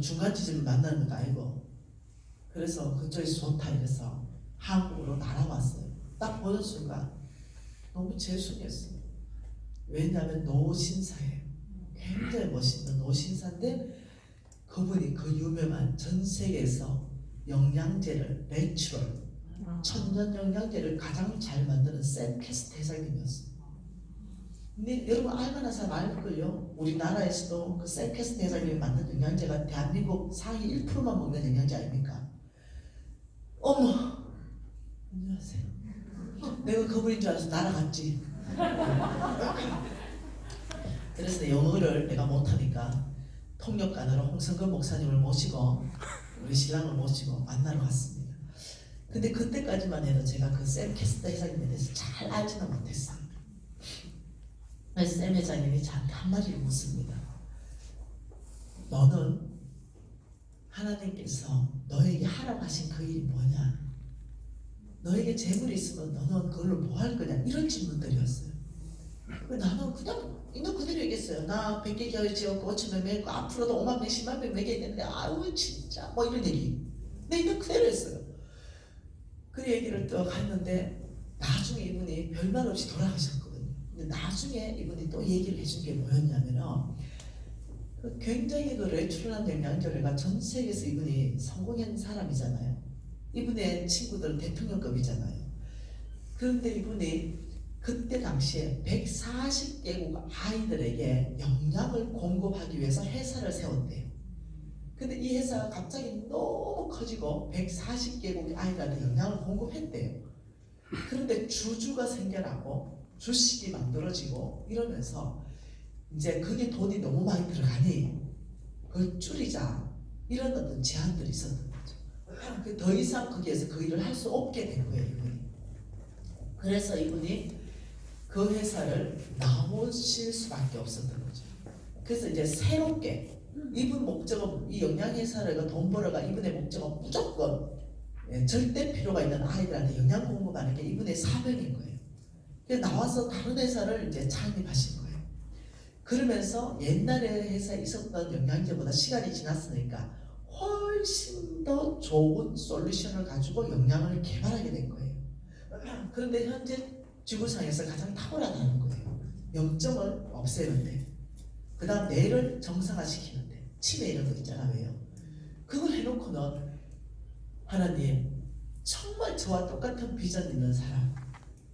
중간 지점을 만나는 것도 아니고. 그래서 그쪽이 좋다 이래서 한국으로 날아왔어요. 딱 보는 순간 너무 재수했어요. 왜냐하면 노신사예요. 굉장히 멋있는 노신사인데 그분이 그 유명한 전 세계에서 영양제를 내추럴 천연 영양제를 가장 잘 만드는 샘캐스트 회장님이었어요. 근데 여러분 알만한 사람 알걸요? 우리나라에서도 그 샘캐스트 회장님이 만든 영양제가 대한민국 상위 1%만 먹는 영양제 아닙니까? 어머! 안녕하세요. 내가 그분인 줄 알아서 날아갔지. 그래서 영어를 내가 못하니까 통역관으로 홍성근 목사님을 모시고 우리 신랑을 모시고 만나러 갔습니다. 근데 그때까지만 해도 제가 그 샘 캐스터 회장님에 대해서 잘 알지는 못했어요. 그래서 샘 회장님이 저한테 한마디를 묻습니다. 너는 하나님께서 너에게 하라고 하신 그 일이 뭐냐? 너에게 재물이 있으면 너는 그걸로 뭐 할 거냐? 이런 질문들이었어요. 나는 그냥 있는 그대로 얘기했어요. 나 100개 교회 지었고 5,000명 맺고 앞으로도 5만 명, 10만 명 맺겠는데 아유 진짜 뭐 이런 얘기. 내 있는 그대로 했어요. 그 얘기를 또 갔는데 나중에 이분이 별말 없이 돌아가셨거든요. 근데 나중에 이분이 또 얘기를 해준 게 뭐였냐면요. 그 굉장히 그 레츄럴한 영양제가 전 세계에서 이분이 성공한 사람이잖아요. 이분의 친구들은 대통령급이잖아요. 그런데 이분이 그때 당시에 140개국 아이들에게 영양을 공급하기 위해서 회사를 세웠대요. 근데 이 회사가 갑자기 너무 커지고 140개국 아이들한테 영양을 공급했대요. 그런데 주주가 생겨나고 주식이 만들어지고 이러면서 이제 그게 돈이 너무 많이 들어가니 그걸 줄이자 이런 어떤 제안들이 있었던 거죠. 더 이상 거기에서 그 일을 할 수 없게 된 거예요, 이분이. 그래서 이분이 그 회사를 나오실 수밖에 없었던 거죠. 그래서 이제 새롭게 이분 목적은 이 영양회사를 돈 벌어가 이분의 목적은 무조건 절대 필요가 있는 아이들한테 영양 공급하는 게 이분의 사명인 거예요. 그래서 나와서 다른 회사를 이제 창립하신 거예요. 그러면서 옛날에 회사에 있었던 영양제보다 시간이 지났으니까 훨씬 더 좋은 솔루션을 가지고 영양을 개발하게 된 거예요. 그런데 현재 지구상에서 가장 탁월하다는 거예요. 염증을 없애는데, 그 다음 뇌를 정상화시키는데, 치매 이런 거 있잖아. 왜요? 그걸 해놓고는 하나님 정말 저와 똑같은 비전 있는 사람,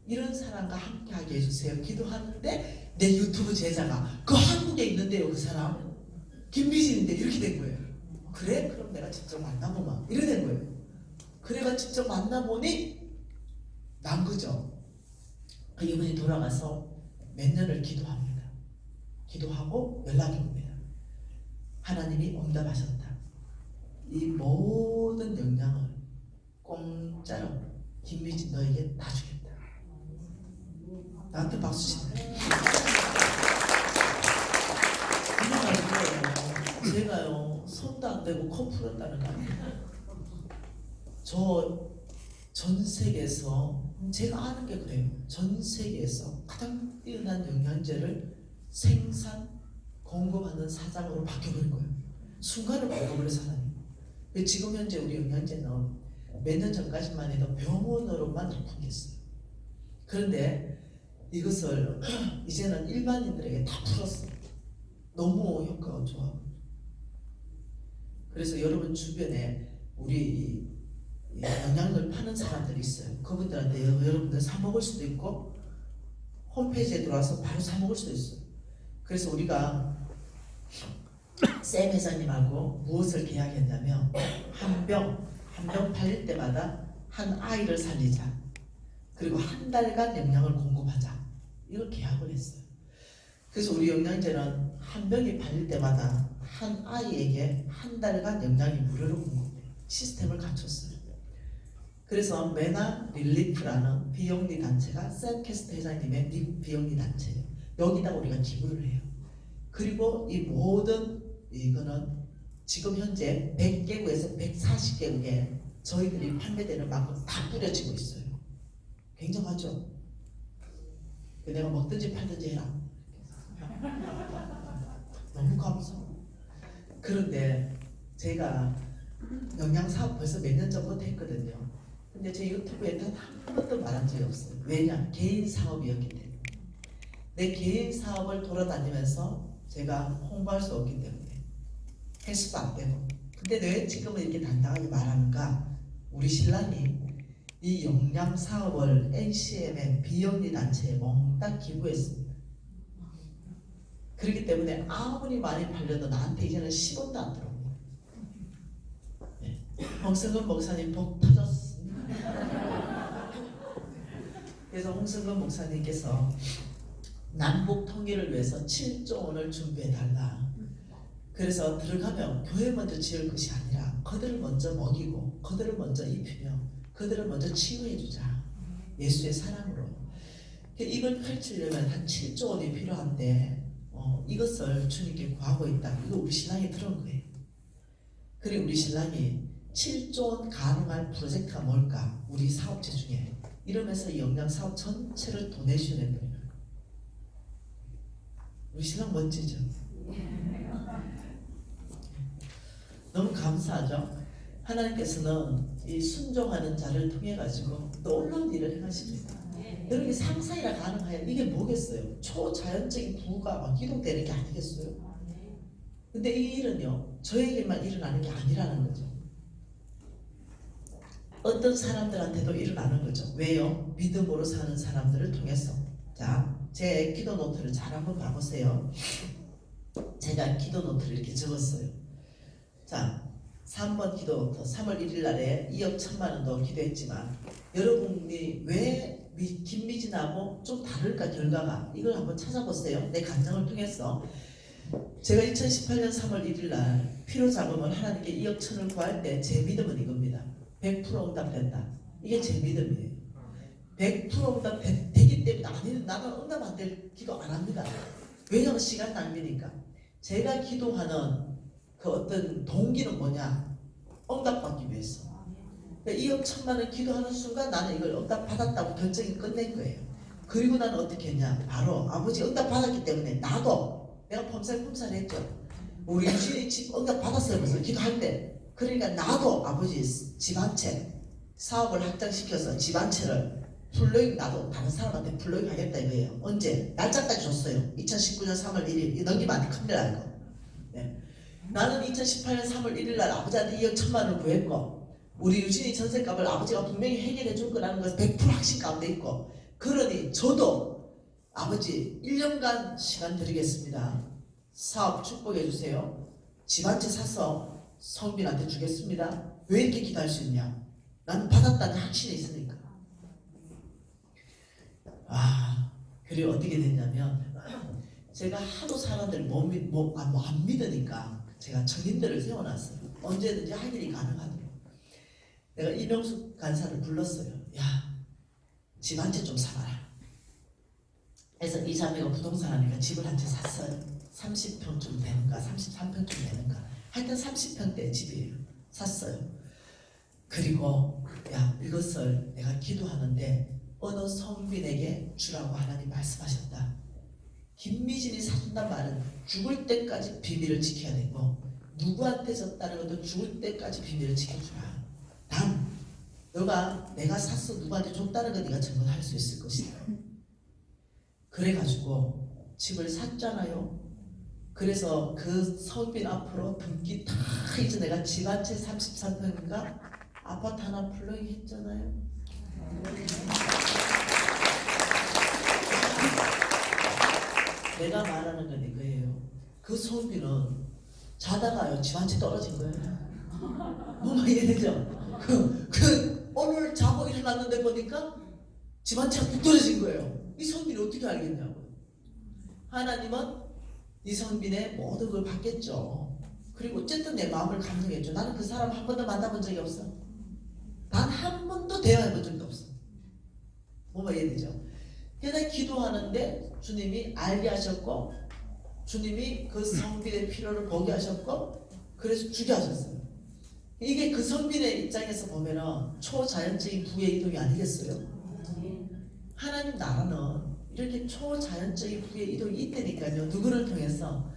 이런 사람과 함께 하게 해주세요 기도하는데 내 유튜브 제자가 그 한국에 있는데요, 그 사람 김미진인데 이렇게 된 거예요. 그래? 그럼 내가 직접 만나보마 이래 된 거예요. 그래가 직접 만나보니 난 거죠. 이분이 돌아가서 몇 년을 기도합니다. 기도하고 연락이 옵니다. 하나님이 응답하셨다. 이 모든 영향을 공짜로 김미진 너에게 다 주겠다. 나한테 박수 치네. 그래가지고 제가요 손도 안 대고 코 풀었다는 거 아니에요. 저 전 세계에서 제가 아는 게 그래요. 전 세계에서 가장 뛰어난 영양제를 생산, 공급하는 사장으로 바뀌어버린 거예요. 순간을 바꿔버려서 하나님. 지금 현재 우리 영양제는 몇 년 전까지만 해도 병원으로만 납품됐어요. 그런데 이것을 이제는 일반인들에게 다 풀었어요. 너무 효과가 좋아. 그래서 여러분 주변에 우리 영양을 파는 사람들이 있어요. 그분들한테 여러분들 사 먹을 수도 있고 홈페이지에 들어와서 바로 사 먹을 수도 있어요. 그래서 우리가 샘 회장님하고 무엇을 계약했냐면 한 병 팔릴 때마다 한 아이를 살리자. 그리고 한 달간 영양을 공급하자. 이걸 계약을 했어요. 그래서 우리 영양제는 한 병이 팔릴 때마다 한 아이에게 한 달간 영양이 무료로 공급돼요. 시스템을 갖췄어요. 그래서 메나 릴리프라는 비영리 단체가 샘캐스트 회장님의 비영리 단체예요. 여기다 우리가 기부를 해요. 그리고 이 모든 이거는 지금 현재 100개국에서 140개국에 저희들이 판매되는 만큼 다 뿌려지고 있어요. 굉장하죠? 내가 먹든지 팔든지 해라. 너무 감사해요. 그런데 제가 영양사업 벌써 몇 년 전부터 했거든요. 근데 제 유튜브에 단 한 번도 말한 적이 없어요. 왜냐? 개인 사업이었기 때문에. 내 개인 사업을 돌아다니면서 제가 홍보할 수 없기 때문에 횟수도 안 되고. 근데 왜 지금은 이렇게 당당하게 말하는가? 우리 신랑이 이 영양 사업을 NCM의 비영리 단체에 몽땅 기부했습니다. 그렇기 때문에 아무리 많이 팔려도 나한테 이제는 10원도 안 들어옵니다. 네. 홍성근 목사님 복 터졌습니다. 그래서 홍성근 목사님께서 남북 통일을 위해서 7조 원을 준비해달라. 그래서 들어가면 교회 먼저 지을 것이 아니라 그들을 먼저 먹이고 그들을 먼저 입히며 그들을 먼저 치유해주자. 예수의 사랑으로. 이걸 펼치려면 한 7조 원이 필요한데 이것을 주님께 구하고 있다. 이거 우리 신랑이 들은 거예요. 그리고 우리 신랑이 7조 원 가능한 프로젝트가 뭘까? 우리 사업체 중에. 이러면서 영양사업 전체를 도네이션해 버려요. 우리 신랑 멋지죠? 너무 감사하죠? 하나님께서는 이 순종하는 자를 통해 가지고 놀라운 일을 행하십니다. 여러분이 상상이나 가능해요. 이게 뭐겠어요? 초자연적인 부가 막 이동되는 게 아니겠어요? 근데 이 일은요, 저에게만 일어나는 게 아니라는 거죠. 어떤 사람들한테도 일어나는 거죠. 왜요? 믿음으로 사는 사람들을 통해서. 자, 제 기도 노트를 잘 한번 봐보세요. 제가 기도 노트를 이렇게 적었어요. 자, 3번 기도 노트. 3월 1일 날에 2억 1천만 원도 기도했지만 여러분이 왜 김미진하고 좀 다를까 결과가? 이걸 한번 찾아보세요. 내 감정을 통해서. 제가 2018년 3월 1일 날 필요 자금을 하나님께 2억 1천을 구할 때 제 믿음은 이겁니다. 100% 응답된다. 이게 제 믿음이에요. 100% 응답되기 때문에 아니 나는 응답 안 될 기도 안 합니다. 왜냐하면 시간 낭비니까. 제가 기도하는 그 어떤 동기는 뭐냐? 응답받기 위해서. 그러니까 2억 1천만 원 기도하는 순간 나는 이걸 응답 받았다고 결정이 끝낸 거예요. 그리고 나는 어떻게 했냐? 바로 아버지 응답 받았기 때문에 나도 내가 펌살펌살 했죠. 우리 유진이 집 응답 받았어요. 그래서 기도할 때. 그러니까 나도 아버지 집 한 채 사업을 확장시켜서 집 한 채를 플로잉 나도 다른 사람한테 플로잉 하겠다 이거예요. 언제? 날짜까지 줬어요. 2019년 3월 1일. 이거 넘기면 안 돼. 큰일 날 거. 네. 나는 2018년 3월 1일 날 아버지한테 2억 1천만 원을 구했고 우리 유진이 전세값을 아버지가 분명히 해결해 줄 거라는 것을 100% 확신 가운데 있고 그러니 저도 아버지 1년간 시간 드리겠습니다. 사업 축복해 주세요. 집 한 채 사서 성빈한테 주겠습니다. 왜 이렇게 기도할 수 있냐? 나는 받았다는 확신이 있으니까. 그리고 어떻게 됐냐면 제가 하도 사람들 안 믿으니까 제가 적인들을 세워놨어요. 언제든지 할 일이 가능하도록. 내가 이명숙 간사를 불렀어요. 야, 집 한 채 좀 사봐라. 그래서 이 자매가 부동산 하니까 집을 한 채 샀어요. 30평쯤 되는가 33평쯤 되는가 하여튼 30평대 집이에요. 샀어요. 그리고 야, 이것을 내가 기도하는데 어느 성빈에게 주라고 하나님 말씀하셨다. 김미진이 사준단 말은 죽을 때까지 비밀을 지켜야 되고 누구한테 줬다는 것도 죽을 때까지 비밀을 지켜주라. 단 너가 내가 샀어 누구한테 줬다는 거 네가 증언할 수 있을 것이다. 그래가지고 집을 샀잖아요. 그래서 그 성빈 앞으로 등기 다 이제 내가 집 한 채 33평인가 아파트 하나 플로잉 했잖아요. 내가 말하는 건 이거예요. 그 성빈은 자다가요 집 한 채 떨어진 거예요. 뭐만 이해되죠? 오늘 자고 일어났는데 보니까 집 한 채가 뚝 떨어진 거예요. 이 성빈이 어떻게 알겠냐고. 하나님은 이 성빈의 모든 걸 받겠죠. 그리고 어쨌든 내 마음을 감동했죠. 나는 그 사람 한 번도 만나본 적이 없어. 단 한 번도 대화해본 적도 없어. 뭐가 이해되죠? 그래서 기도하는데 주님이 알게 하셨고 주님이 그 성빈의 필요를 보게 하셨고 그래서 주게 하셨어요. 이게 그 성빈의 입장에서 보면은 초자연적인 부의 이동이 아니겠어요? 하나님 나라는 이렇게 초자연적인 부의 이동이 있다니까요. 누구를 통해서?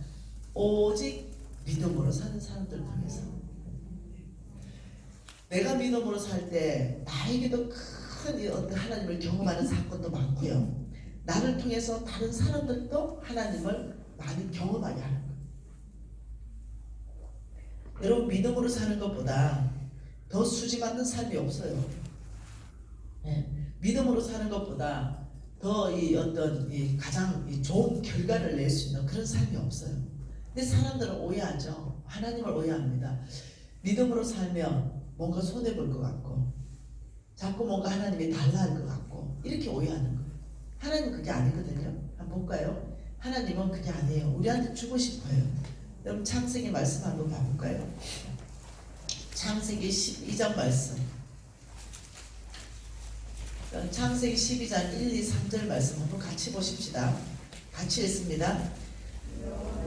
오직 믿음으로 사는 사람들을 통해서. 내가 믿음으로 살 때 나에게도 큰 어떤 하나님을 경험하는 사건도 많고요. 나를 통해서 다른 사람들도 하나님을 많이 경험하게 하는 거예요. 여러분 믿음으로 사는 것보다 더 수지받는 삶이 없어요. 네. 믿음으로 사는 것보다 더 이 어떤 이 가장 좋은 결과를 낼 수 있는 그런 삶이 없어요. 근데 사람들은 오해하죠. 하나님을 오해합니다. 믿음으로 살면 뭔가 손해 볼 것 같고 자꾸 뭔가 하나님이 달라 할 것 같고 이렇게 오해하는 거예요. 하나님은 그게 아니거든요. 한번 볼까요? 하나님은 그게 아니에요. 우리한테 주고 싶어요. 여러분 창세기 말씀 한번 봐볼까요? 창세기 12장 말씀. 창세기 12장 1, 2, 3절 말씀 한번 같이 보십시다. 같이 읽습니다.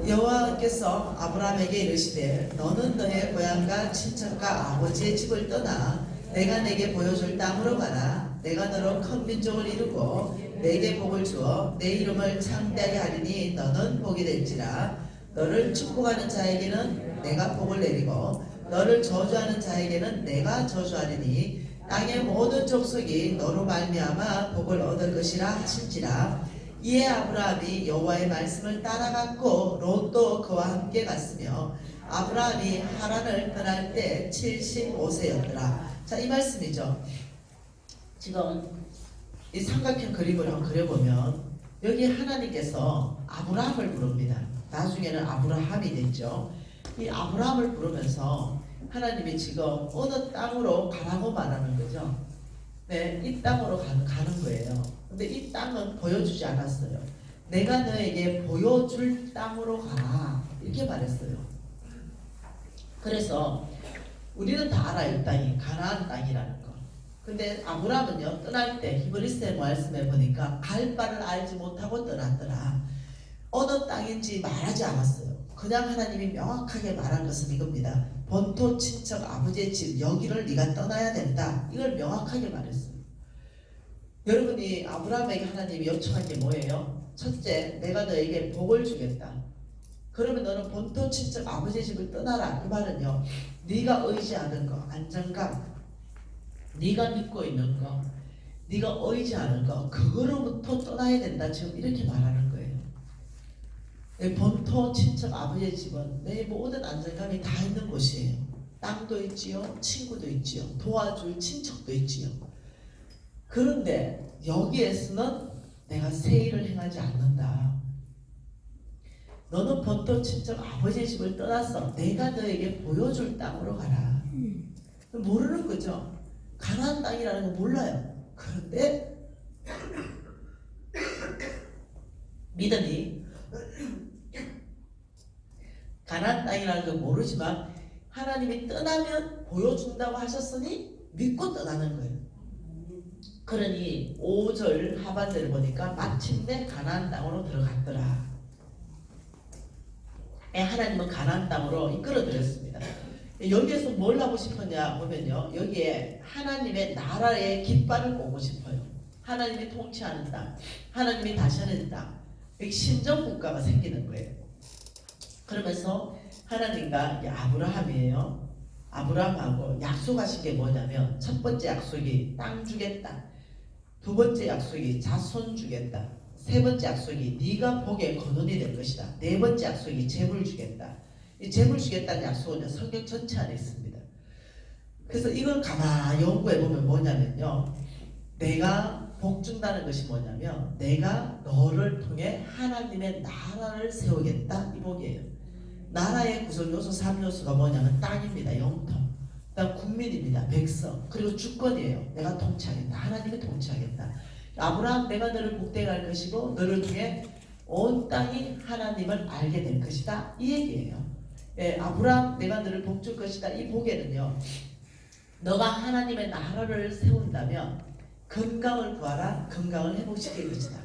여호와께서 아브라함에게 이르시되 너는 너의 고향과 친척과 아버지의 집을 떠나 내가 내게 보여줄 땅으로 가라. 내가 너로 큰 민족을 이루고 내게 복을 주어 내 이름을 창대하게 하리니 너는 복이 될지라. 너를 축복하는 자에게는 내가 복을 내리고 너를 저주하는 자에게는 내가 저주하리니 땅의 모든 족속이 너로 말미암아 복을 얻을 것이라 하신지라. 이에 아브라함이 여호와의 말씀을 따라갔고 롯도 그와 함께 갔으며 아브라함이 하란을 떠날 때 75세였더라. 자, 이 말씀이죠. 지금 이 삼각형 그림을 한번 그려보면 여기 하나님께서 아브라함을 부릅니다. 나중에는 아브라함이 됐죠. 이 아브라함을 부르면서 하나님이 지금 어느 땅으로 가라고 말하는 거죠. 네, 이 땅으로 가는 거예요. 근데 이 땅은 보여주지 않았어요. 내가 너에게 보여줄 땅으로 가라 이렇게 말했어요. 그래서 우리는 다 알아요. 이 땅이 가나안 땅이라는 거. 근데 아브라함은요 떠날 때 히브리스의 말씀에 보니까 갈 바를 알지 못하고 떠났더라. 어느 땅인지 말하지 않았어요. 그냥 하나님이 명확하게 말한 것은 이겁니다. 본토 친척 아버지의 집 여기를 네가 떠나야 된다. 이걸 명확하게 말했어요. 여러분이 아브라함에게 하나님이 요청한 게 뭐예요? 첫째, 내가 너에게 복을 주겠다. 그러면 너는 본토 친척 아버지의 집을 떠나라. 그 말은요, 네가 의지하는 거, 안정감, 네가 믿고 있는 거, 네가 의지하는 거, 그거로부터 떠나야 된다. 지금 이렇게 말하는 거예요. 본토 친척 아버지의 집은 내 모든 안정감이 다 있는 곳이에요. 땅도 있지요, 친구도 있지요, 도와줄 친척도 있지요. 그런데 여기에서는 내가 새 일을 행하지 않는다. 너는 본토 친척 아버지의 집을 떠났어. 내가 너에게 보여줄 땅으로 가라. 모르는 거죠. 가나안 땅이라는 거 몰라요. 그런데 믿음이 가나안 땅이라는 걸 모르지만 하나님이 떠나면 보여준다고 하셨으니 믿고 떠나는 거예요. 그러니 5절 하반절을 보니까 마침내 가나안 땅으로 들어갔더라. 하나님은 가나안 땅으로 이끌어들였습니다. 여기에서 뭘 하고 싶었냐 보면요, 여기에 하나님의 나라의 깃발을 꽂고 싶어요. 하나님이 통치하는 땅, 하나님이 다스리는 땅, 신정 국가가 생기는 거예요. 그러면서 하나님과 아브라함이에요. 아브라함하고 약속하신 게 뭐냐면, 첫 번째 약속이 땅 주겠다, 두 번째 약속이 자손 주겠다, 세 번째 약속이 네가 복의 근원이 될 것이다, 네 번째 약속이 재물 주겠다. 이 재물 주겠다는 약속은 성경 전체 안에 있습니다. 그래서 이걸 가만히 연구해 보면 뭐냐면요, 내가 복 준다는 것이 뭐냐면 내가 너를 통해 하나님의 나라를 세우겠다, 이 복이에요. 나라의 구성 요소 3요소가 뭐냐면 땅입니다. 영토. 그다음 국민입니다. 백성. 그리고 주권이에요. 내가 통치하겠다. 하나님이 통치하겠다. 아브라함, 내가 너를 복되게 할 것이고 너를 통해 온 땅이 하나님을 알게 될 것이다, 이 얘기예요. 예, 아브라함, 내가 너를 복 줄 것이다. 이 복에는요, 너가 하나님의 나라를 세운다면 건강을 구하라, 건강을 회복시킬 것이다.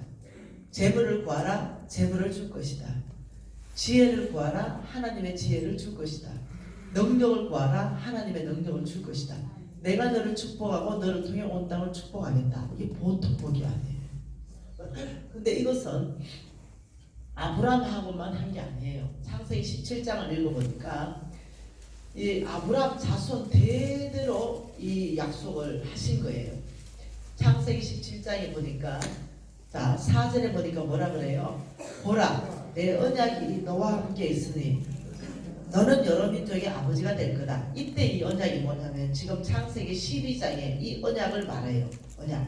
재물을 구하라, 재물을 줄 것이다. 지혜를 구하라, 하나님의 지혜를 줄 것이다. 능력을 구하라, 하나님의 능력을 줄 것이다. 내가 너를 축복하고 너를 통해 온 땅을 축복하겠다. 이게 보통 복이 아니에요. 근데 이것은 아브라함하고만 한 게 아니에요. 창세기 17장을 읽어보니까 이 아브라함 자손 대대로 이 약속을 하신 거예요. 창세기 17장에 보니까 자 4절에 보니까 뭐라 그래요? 보라 내 언약이 너와 함께 있으니 너는 여러 민족의 아버지가 될 거다. 이때 이 언약이 뭐냐면 지금 창세기 12장에 이 언약을 말해요. 언약.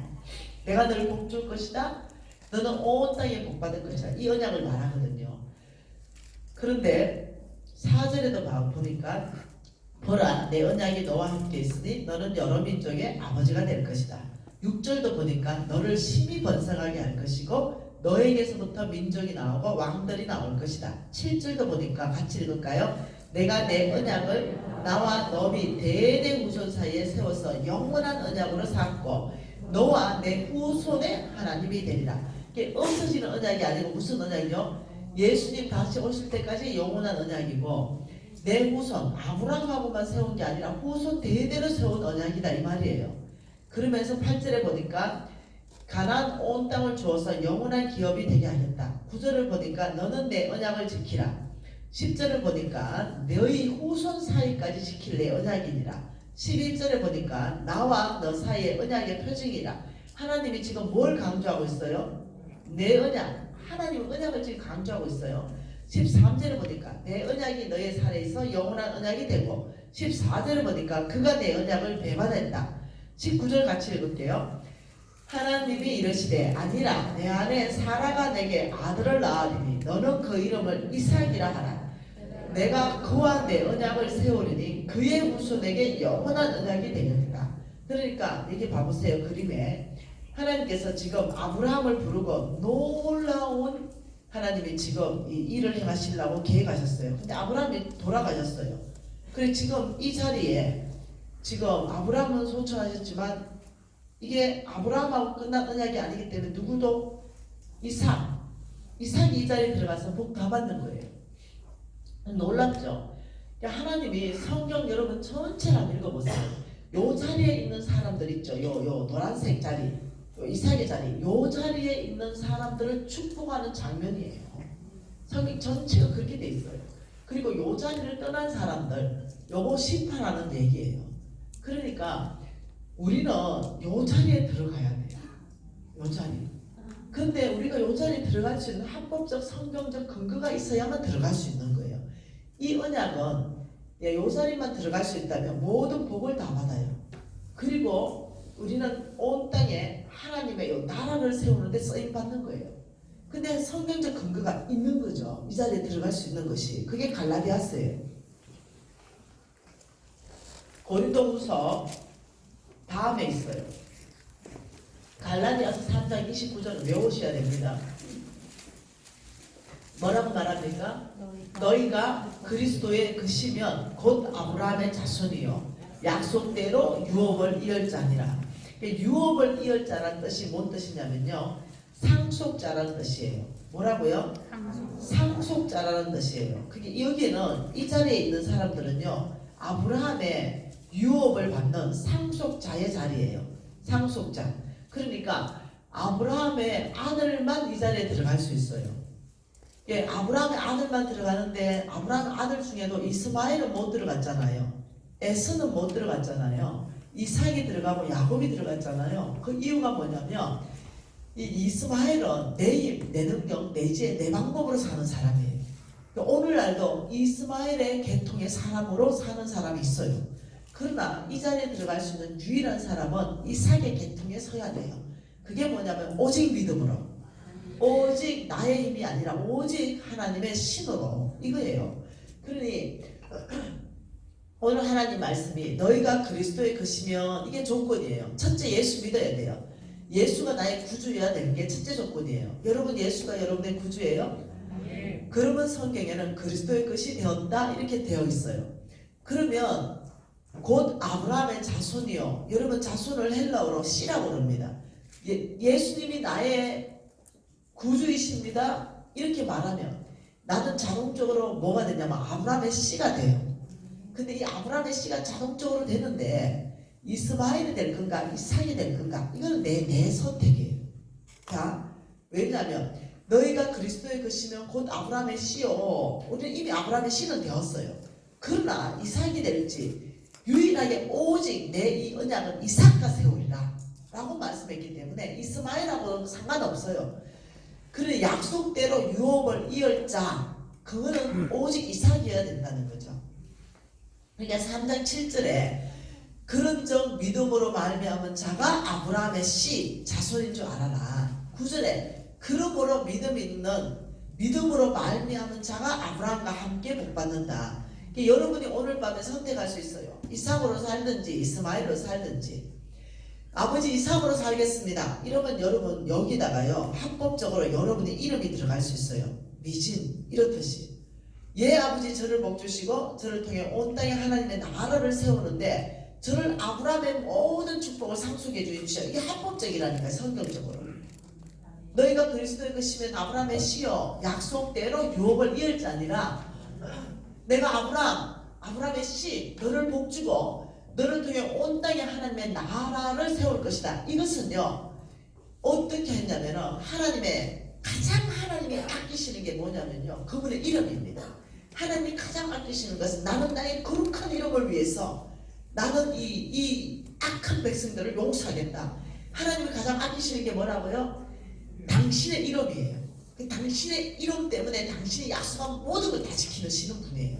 내가 너를 복 줄 것이다. 너는 온 땅에 복 받을 것이다. 이 언약을 말하거든요. 그런데 4절에도 보니까 보라 내 언약이 너와 함께 있으니 너는 여러 민족의 아버지가 될 것이다. 6절도 보니까 너를 심히 번성하게 할 것이고 너에게서부터 민족이 나오고 왕들이 나올 것이다. 7절도 보니까 같이 읽을까요? 내가 내 언약을 나와 너비 대대 후손 사이에 세워서 영원한 언약으로 삼고 너와 내 후손의 하나님이 되리라. 이게 없어지는 언약이 아니고 무슨 언약이요? 예수님 다시 오실 때까지 영원한 언약이고 내 후손 아브라함하고만 세운 게 아니라 후손 대대로 세운 언약이다 이 말이에요. 그러면서 8절에 보니까 가나안 온 땅을 주어서 영원한 기업이 되게 하겠다. 9절을 보니까 너는 내 언약을 지키라. 10절을 보니까 너희 후손 사이까지 지킬 내 언약이니라. 11절에 보니까 나와 너 사이의 언약의 표징이라. 하나님이 지금 뭘 강조하고 있어요? 내 언약. 하나님은 언약을 지금 강조하고 있어요. 13절에 보니까 내 언약이 너의 살에 있어 영원한 언약이 되고 14절에 보니까 그가 내 언약을 배반했다. 19절 같이 읽을게요. 하나님이 이르시되 아니라 내 아내 사라가 내게 아들을 낳으리니 너는 그 이름을 이삭이라 하라. 내가 그와 내 언약을 세우리니 그의 후손에게 영원한 언약이 되느니라. 그러니까 이게 봐보세요. 그림에 하나님께서 지금 아브라함을 부르고 놀라운 하나님이 지금 이 일을 행하시려고 계획하셨어요. 근데 아브라함이 돌아가셨어요. 그래서 지금 이 자리에 지금 아브라함은 소천하셨지만 이게 아브라함하고 끝난 언약이 아니기 때문에 누구도 이삭이 이 자리에 들어가서 복 다 받는 거예요. 놀랍죠? 하나님이 성경 여러분 전체를 한번 읽어보세요. 요 자리에 있는 사람들 있죠. 요 노란색 자리, 요 이삭의 자리, 요 자리에 있는 사람들을 축복하는 장면이에요. 성경 전체가 그렇게 돼 있어요. 그리고 요 자리를 떠난 사람들, 요거 심판하는 얘기예요. 그러니까 우리는 요 자리에 들어가야 돼요. 요 자리. 근데 우리가 요 자리에 들어갈 수 있는 합법적 성경적 근거가 있어야만 들어갈 수 있는 거예요. 이 언약은 요 자리만 들어갈 수 있다면 모든 복을 다 받아요. 그리고 우리는 온 땅에 하나님의 요 나라를 세우는데 쓰임 받는 거예요. 근데 성경적 근거가 있는 거죠. 이 자리에 들어갈 수 있는 것이. 그게 갈라디아서예요. 고린도후서 다음에 있어요. 갈라디아서 3장 29절을 외우셔야 됩니다. 뭐라고 말합니까? 너희가 그리스도의 그시면 곧 아브라함의 자손이요 약속대로 유업을 이을 자니라. 유업을 이을 자라는 뜻이 뭔 뜻이냐면요, 상속자라는 뜻이에요. 뭐라고요? 상속자라는 뜻이에요. 그게 여기는 이 자리에 있는 사람들은요, 아브라함의 유업을 받는 상속자의 자리예요. 상속자. 그러니까 아브라함의 아들만 이 자리에 들어갈 수 있어요. 예, 아브라함의 아들만 들어가는데 아브라함의 아들 중에도 이스마엘은 못 들어갔잖아요. 에서는 못 들어갔잖아요. 이삭이 들어가고 야곱이 들어갔잖아요. 그 이유가 뭐냐면 이 이스마엘은 내 힘, 내 능력, 내 지혜, 내 방법으로 사는 사람이에요. 오늘날도 이스마엘의 계통의 사람으로 사는 사람이 있어요. 그러나 이 자리에 들어갈 수 있는 유일한 사람은 이삭의 계통에 서야 돼요. 그게 뭐냐면 오직 믿음으로, 오직 나의 힘이 아니라 오직 하나님의 신으로, 이거예요. 그러니 오늘 하나님 말씀이 너희가 그리스도의 것이면 이게 조건이에요. 첫째, 예수 믿어야 돼요. 예수가 나의 구주여야 되는 게 첫째 조건이에요. 여러분, 예수가 여러분의 구주예요? 그러면 성경에는 그리스도의 것이 되었다 이렇게 되어 있어요. 그러면 곧 아브라함의 자손이요, 여러분 자손을 헬라어로 씨라고 그럽니다. 예수님이 나의 구주이십니다 이렇게 말하면 나는 자동적으로 뭐가 되냐면 아브라함의 씨가 돼요. 근데 이 아브라함의 씨가 자동적으로 되는데 이스마엘이 될 건가 이삭이 될 건가, 이건 내 선택이에요. 자, 왜냐하면 너희가 그리스도의 것이면 곧 아브라함의 씨요, 우리는 이미 아브라함의 씨는 되었어요. 그러나 이삭이 될지 유일하게 오직 내 이 언약은 이삭과 세우리라 라고 말씀했기 때문에 이스마엘하고는 상관없어요. 그래 약속대로 유업을 이을 자 그거는 오직 이삭이어야 된다는 거죠. 그러니까 3장 7절에 그런즉 믿음으로 말미암은 자가 아브라함의 씨 자손인 줄 알아라. 9절에 그러므로 믿음으로 말미암은 자가 아브라함과 함께 복받는다. 그러니까 여러분이 오늘 밤에 선택할 수 있어요. 이삭으로 살든지 이스마엘로 살든지. 아버지 이삭으로 살겠습니다. 이러면 여러분 여기다가요 합법적으로 여러분의 이름이 들어갈 수 있어요. 미진 이렇듯이 예 아버지 저를 복주시고 저를 통해 온 땅에 하나님의 나라를 세우는데 저를 아브라함의 모든 축복을 상속해 주십시오. 이게 합법적이라니까요. 성경적으로 너희가 그리스도의 것이면 아브라함의 씨여 약속대로 유업을 이을 자 아니라 내가 아브라함의 씨 너를 복주고 너를 통해 온 땅에 하나님의 나라를 세울 것이다. 이것은요 어떻게 했냐면은 하나님이 아끼시는 게 뭐냐면요 그분의 이름입니다. 하나님이 가장 아끼시는 것은 나는 나의 거룩한 이름을 위해서 나는 이 악한 백성들을 용서하겠다. 하나님이 가장 아끼시는 게 뭐라고요? 당신의 이름이에요. 당신의 이름 때문에 당신이 약속한 모든 걸 다 지키시는 분이에요.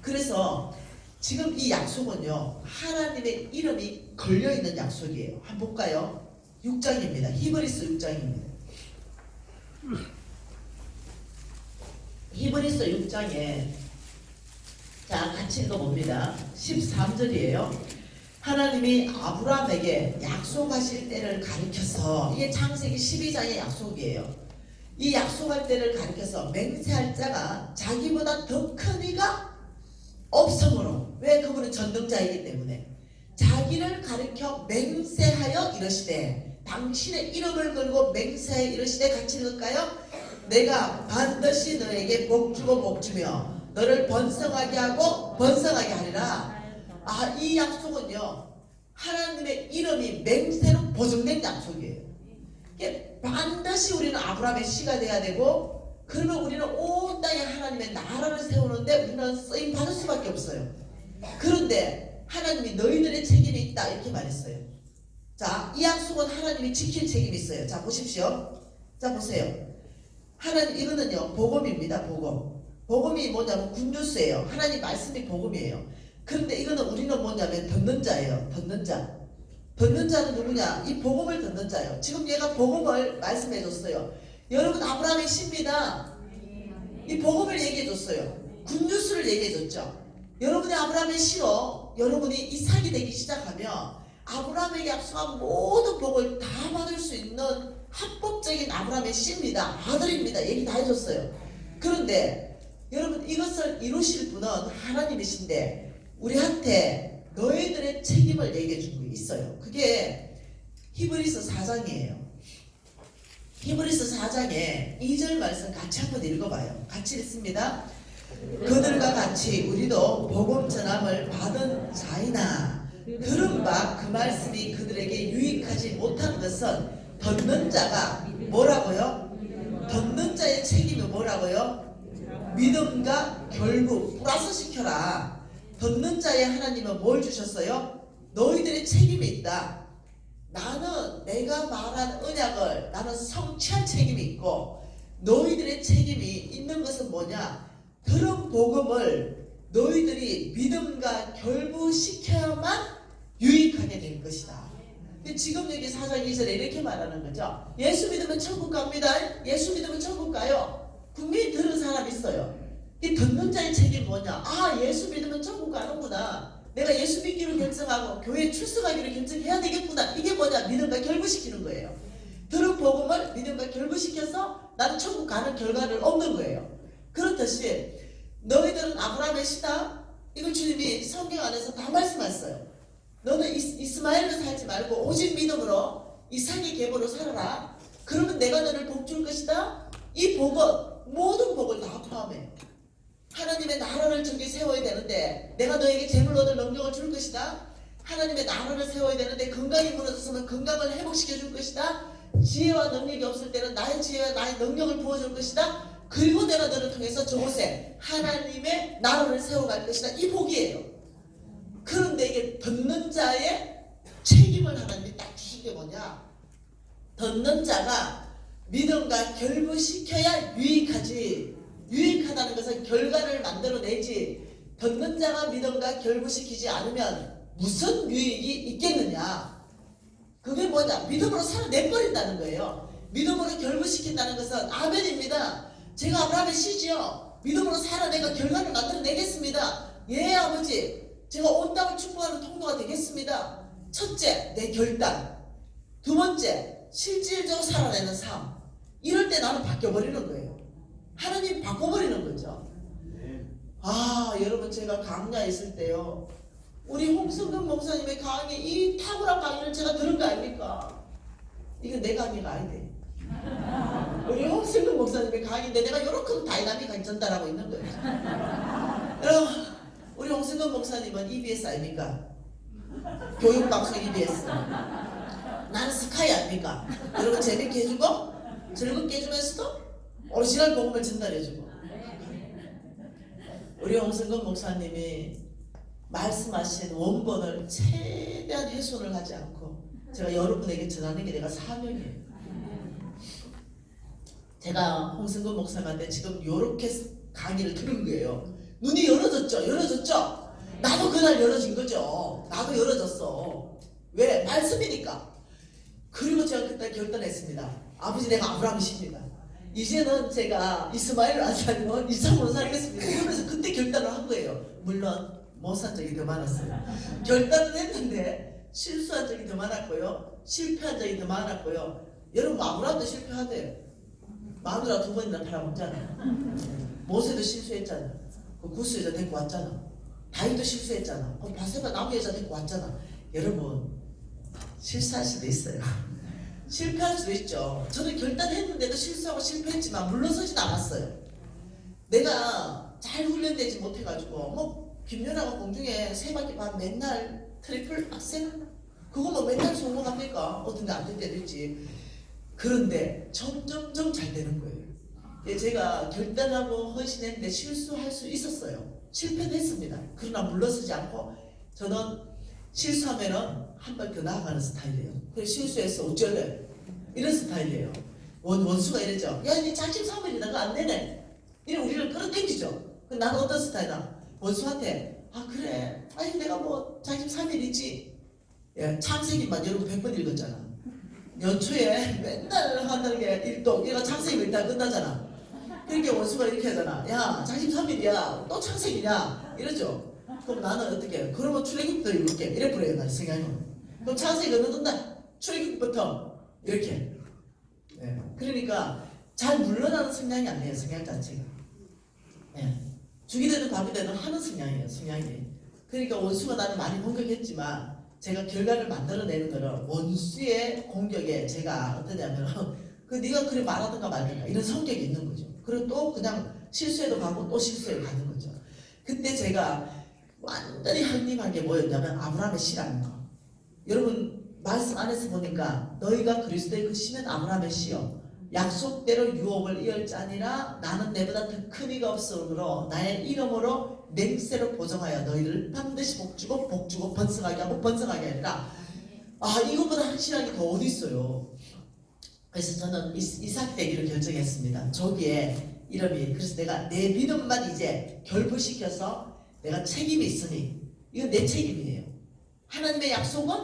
그래서 지금 이 약속은요 하나님의 이름이 걸려있는 약속이에요. 한번 볼까요? 6장입니다. 히브리서 6장입니다. 히브리서 6장에 자 같이 읽어봅니다. 13절이에요. 하나님이 아브라함에게 약속하실 때를 가리켜서 이게 창세기 12장의 약속이에요. 이 약속할 때를 가리켜서 맹세할 자가 자기보다 더 큰 이가 없으므로 왜 그분은 전능자이기 때문에 자기를 가리켜 맹세하여 이르시되 당신의 이름을 걸고 맹세하여 이르시되 같이 읽을까요? 내가 반드시 너에게 복주고 복주며 너를 번성하게 하고 번성하게 하리라. 이 약속은요 하나님의 이름이 맹세로 보증된 약속이에요. 반드시 우리는 아브라함의 씨가 돼야 되고 그러면 우리는 온 땅에 하나님의 나라를 세우는데 우리는 쓰임 받을 수밖에 없어요. 그런데 하나님이 너희들의 책임이 있다 이렇게 말했어요. 자, 이 약속은 하나님이 지킬 책임이 있어요. 자 보십시오. 자 보세요. 하나님 이거는요 복음입니다. 복음이 뭐냐면 굿뉴스예요. 하나님 말씀이 복음이에요. 그런데 이거는 우리는 뭐냐면 듣는 자예요. 듣는 자는 누구냐? 이 복음을 듣는 자예요. 지금 얘가 복음을 말씀해 줬어요. 여러분 아브라함의 씨입니다. 이 복음을 얘기해 줬어요. 굿뉴스를 얘기해 줬죠. 여러분이 아브라함의 씨로 여러분이 이삭이 되기 시작하면 아브라함에게 약속한 모든 복을 다 받을 수 있는 합법적인 아브라함의 씨입니다. 아들입니다. 얘기 다 해줬어요. 그런데 여러분 이것을 이루실 분은 하나님이신데 우리한테 너희들의 책임을 얘기해 준 게 있어요. 그게 히브리서 4장이에요. 히브리서 4장에 2절 말씀 같이 한번 읽어봐요. 같이 읽습니다. 그들과 같이 우리도 복음 전함을 받은 자이나 들은 바 그 말씀이 그들에게 유익하지 못한 것은 듣는 자가 뭐라고요? 듣는 자의 책임이 뭐라고요? 믿음과 결국 플러스 시켜라. 듣는 자의 하나님은 뭘 주셨어요? 너희들의 책임이 있다. 나는 내가 말한 언약을 나는 성취할 책임이 있고 너희들의 책임이 있는 것은 뭐냐? 들은 복음을 너희들이 믿음과 결부시켜야만 유익하게 될 것이다. 지금 여기 4장 2절에 이렇게 말하는 거죠. 예수 믿으면 천국 갑니다. 예수 믿으면 천국 가요. 분명히 들은 사람 있어요. 이 듣는 자의 책임이 뭐냐? 예수 믿으면 천국 가는구나. 내가 예수 믿기로 결정하고 교회에 출석하기로 결정해야 되겠구나. 이게 뭐냐? 믿음과 결부시키는 거예요. 들은 복음을 믿음과 결부시켜서 나는 천국 가는 결과를 얻는 거예요. 그렇듯이 너희들은 아브라함의 씨다. 이걸 주님이 성경 안에서 다 말씀하셨어요. 너는 이스마엘로 살지 말고 오직 믿음으로 이삭의 계보로 살아라. 그러면 내가 너를 복 줄 것이다. 이 복은 모든 복을 다 포함해요. 하나님의 나라를 저기 세워야 되는데 내가 너에게 재물로 얻을 능력을 줄 것이다. 하나님의 나라를 세워야 되는데 건강이 무너졌으면 건강을 회복시켜 줄 것이다. 지혜와 능력이 없을 때는 나의 지혜와 나의 능력을 부어줄 것이다. 그리고 내가 너를 통해서 저곳에 하나님의 나라를 세워갈 것이다. 이 복이에요. 그런데 이게 듣는 자의 책임을 하나님이 딱 주신 게 뭐냐? 듣는 자가 믿음과 결부시켜야 유익하지. 유익하다는 것은 결과를 만들어내지. 듣는 자가 믿음과 결부시키지 않으면 무슨 유익이 있겠느냐? 그게 뭐냐? 믿음으로 살아내버린다는 거예요. 믿음으로 결부시킨다는 것은 아멘입니다. 제가 아브라함의 씨지요. 믿음으로 살아내가 결과를 만들어내겠습니다. 예, 아버지. 제가 온 땅을 축복하는 통로가 되겠습니다. 첫째, 내 결단. 두 번째, 실질적으로 살아내는 삶. 이럴 때 나는 바뀌어버리는 거예요. 하나님 바꿔버리는 거죠. 여러분, 제가 강좌에 있을 때요, 우리 홍승근 목사님의 강의, 이 탁월한 강의를 제가 들은 거 아닙니까? 이건 내 강의가 아니대. 우리 홍승근 목사님의 강의인데 내가 이렇게 다이나믹하게 전달하고 있는 거예요. 여러분, 우리 홍승근 목사님은 EBS 아닙니까? 교육방송 EBS. 나는 스카이 아닙니까? 여러분, 재밌게 해주고 즐겁게 해주면서도 오리지널 복음을 전달해주고. 우리 홍승근 목사님이 말씀하신 원본을 최대한 훼손을 하지 않고 제가 여러분에게 전하는 게 내가 사명이에요. 제가 홍승근 목사님한테 지금 이렇게 강의를 들은 거예요. 눈이 열어졌죠? 열어졌죠? 나도 그날 열어진 거죠. 나도 열어졌어. 왜? 말씀이니까. 그리고 제가 그때 결단했습니다. 아버지, 내가 아브라함이십니다. 이제는 제가 이스마엘을 안 살면 이삭으로 살겠습니다. 그러면서 그때 결단을 한 거예요. 물론 못 산 적이 더 많았어요. 결단을 했는데 실수한 적이 더 많았고요. 실패한 적이 더 많았고요. 여러분, 아브라함도 실패하대요. 마누라 2번이나 팔아먹잖아요. 모세도 실수했잖아. 그 구스 여자 데리고 왔잖아. 다윗도 실수했잖아. 바세바 나무 여자 데리고 왔잖아. 여러분, 실수할 수도 있어요. 실패할 수도 있죠. 저는 결단했는데도 실수하고 실패했지만 물러서진 않았어요. 내가 잘 훈련되지 못해가지고 김연아가 공중에 3바퀴 반 맨날 트리플 악셀 그거 맨날 성공합니까? 어떤 데 안 될 때도 있지. 그런데 점점점 잘 되는 거예요. 제가 결단하고 헌신했는데 실수할 수 있었어요. 실패는 했습니다. 그러나 물러서지 않고 저는 실수하면은 한 발 더 나아가는 스타일이에요. 그래서 실수해서 어쩔래? 이런 스타일이에요. 원수가 이랬죠. 야, 니 자신사물이다. 그거 안 되네. 이래 우리를 끌어당기죠. 나는 어떤 스타일이다? 원수한테 그래. 아니 내가 자신사밀이지. 예, 창세기만 여러분 100번 읽었잖아. 연초에 맨날 한다는 게 일독. 얘가 창세기 일단 끝나잖아. 그러니까 원수가 이렇게 하잖아. 야, 자신사밀이야. 또 창세기냐? 이러죠. 그럼 나는 어떻게 해? 그러면 출애굽부터 읽을게. 이래 버려요. 나 생각하면. 그럼 창세기 어느 든다? 출애굽부터 이렇게. 예. 그러니까 잘 물러나는 성향이 아니에요. 성향 자체가. 예. 죽이 되는 밥이 되는 하는 성향이에요. 성향이. 그러니까 원수가 나를 많이 공격했지만 제가 결과를 만들어내는 거는 원수의 공격에 제가 어떠냐면 네가 그래 말하든가 말든가 이런 성격이 있는 거죠. 그리고 또 그냥 실수해도 가고 또 실수해 가는 거죠. 그때 제가 완전히 한림한 게 뭐였냐면 아브라함의 씨라는 거. 여러분 말씀 안에서 보니까 너희가 그리스도의 그 씨는 아브라함의 씨요 약속대로 유업을 이을 자니라. 나는 내보다 더 큰 이가 없으므로 나의 이름으로 맹세로 보정하여 너희를 반드시 복주고 번성하게 하고 번성하게 하리라. 이것보다 확실한 게 더 어디 있어요. 그래서 저는 이삭 되기를 결정했습니다. 저기에 이름이. 그래서 내가 내 믿음만 이제 결부시켜서 내가 책임이 있으니 이건 내 책임이에요. 하나님의 약속은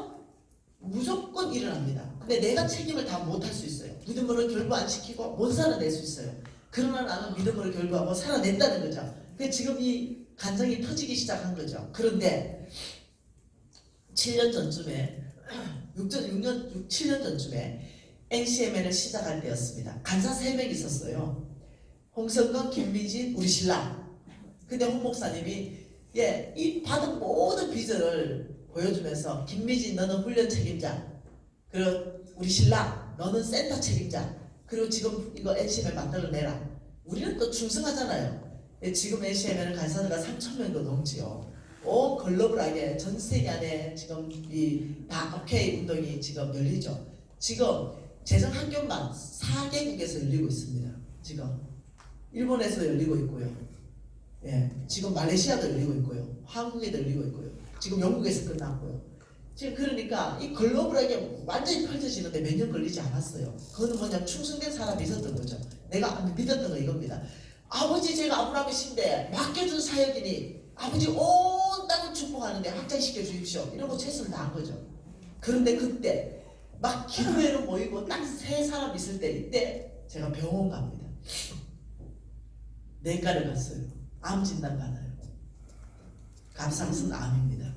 무조건 일어납니다. 근데 내가 책임을 다 못할 수 있어요. 믿음으로 결부 안 시키고 못 살아낼 수 있어요. 그러나 나는 믿음으로 결부하고 살아냈다는 거죠. 그래서 지금 이 간증이 터지기 시작한 거죠. 그런데 7년 전쯤에 7년 전쯤에 NCMN을 시작할 때였습니다. 간사 3명 있었어요. 홍성건, 김미진, 우리 신랑. 근데 홍 목사님이 이 받은 모든 비전을 보여주면서 김미진 너는 훈련 책임자, 그리고 우리 신랑 너는 센터 책임자, 그리고 지금 이거 NCMN 만들어내라. 우리는 또 충성하잖아요. 지금 NCMN은 간사들가 3,000명도 넘지요. 온 글로벌하게 전 세계 안에 지금 이 다 오케이 운동이 지금 열리죠. 지금 재정학교만 4개국에서 열리고 있습니다. 지금 일본에서 열리고 있고요. 예, 지금 말레이시아도 열리고 있고요. 한국에도 열리고 있고요. 지금 영국에서 끝났고요. 지금 그러니까 이 글로벌하게 완전히 펼쳐지는데 몇 년 걸리지 않았어요. 그거는 뭐냐면 충성된 사람이 있었던 거죠. 내가 믿었던 거 이겁니다. 아버지 제가 아브라함이신데 맡겨준 사역이니 아버지 온 땅을 축복하는데 확장시켜 주십시오. 이러고 최선을 다한 거죠. 그런데 그때 막 기도회로 모이고 딱 3사람 있을 때 이때 제가 병원 갑니다. 내과를 갔어요. 암 진단 받아요. 갑상선 암입니다.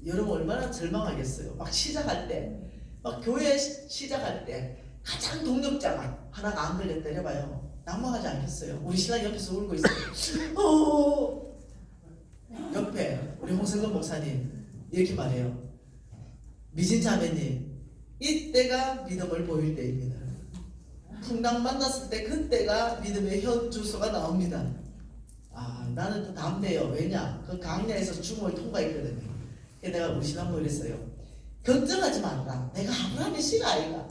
여러분 얼마나 절망하겠어요. 막 시작할 때, 막 교회 시작할 때 가장 동력자가 하나가 안 걸렸다 이래봐요. 낭망하지 않겠어요? 우리 신랑 옆에서 울고 있어요. 옆에 우리 홍성근 목사님 이렇게 말해요. 미진 자매님, 이때가 믿음을 보일 때입니다. 풍랑 만났을 때 그때가 믿음의 현 주소가 나옵니다. 아, 나는 또 담대해요. 왜냐? 그 강야에서 죽음을 통과했거든요. 그래서 내가 우리 신랑 그랬어요. 걱정하지 말라. 내가 아브라함의 씨가 아이가.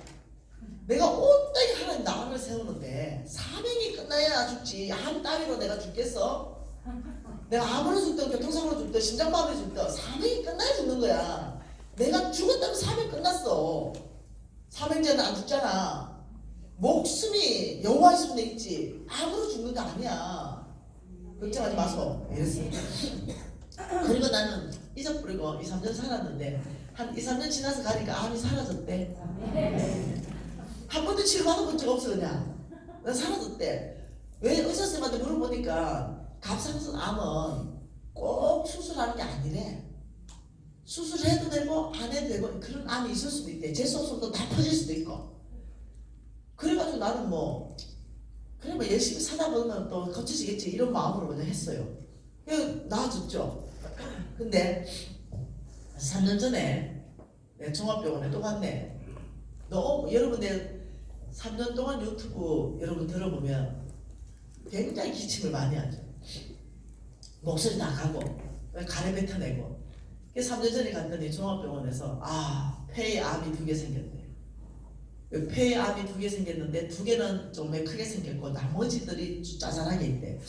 내가 온전히 하나님 나라를 세우는데 사명이 끝나야 죽지. 암 따위로 내가 죽겠어? 내가 암으로 죽든 교통사고로 죽든 심장마비로 죽든 사명이 끝나야 죽는 거야. 내가 죽었다면 사명 끝났어. 사명자는 안 죽잖아. 목숨이 여호와의 손에 있지 암으로 죽는 거 아니야. 걱정하지 마소. 이랬어요. 그리고 나는 잊어버리고 2, 3년 살았는데 한 2, 3년 지나서 가니까 암이 사라졌대. 한 번도 치료받아본 적 없어. 그냥 난 사라졌대. 왜? 의사쌤한테 물어보니까 갑상선 암은 꼭 수술하는 게 아니래. 수술해도 되고 안 해도 되고 그런 암이 있을 수도 있대. 재소속도 다 퍼질 수도 있고. 그래가지고 나는 그래 열심히 살아보면 또 고쳐지겠지 이런 마음으로 그냥 했어요. 나아졌죠. 근데 3년 전에 내 종합병원에 또 갔네. 여러분 내 3년 동안 유튜브 여러분 들어보면 굉장히 기침을 많이 하죠. 목소리 나가고 가래 뱉어내고. 3년 전에 갔더니 종합병원에서 폐에 암이 2개 생겼대. 폐에 암이 2개 생겼는데 2개는 좀 크게 생겼고 나머지들이 짜잘하게 있대.